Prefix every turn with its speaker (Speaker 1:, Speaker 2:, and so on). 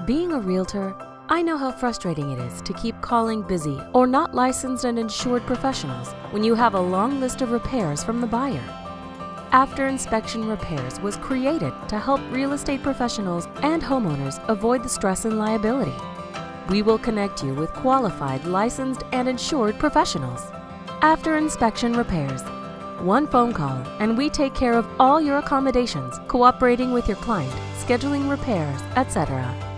Speaker 1: Being a realtor, I know how frustrating it is to keep calling busy or not licensed and insured professionals when you have a long list of repairs from the buyer. After Inspection Repairs was created to help real estate professionals and homeowners avoid the stress and liability. We will connect you with qualified, licensed, and insured professionals. After Inspection Repairs, one phone call and we take care of all your accommodations, cooperating with your client, scheduling repairs, etc.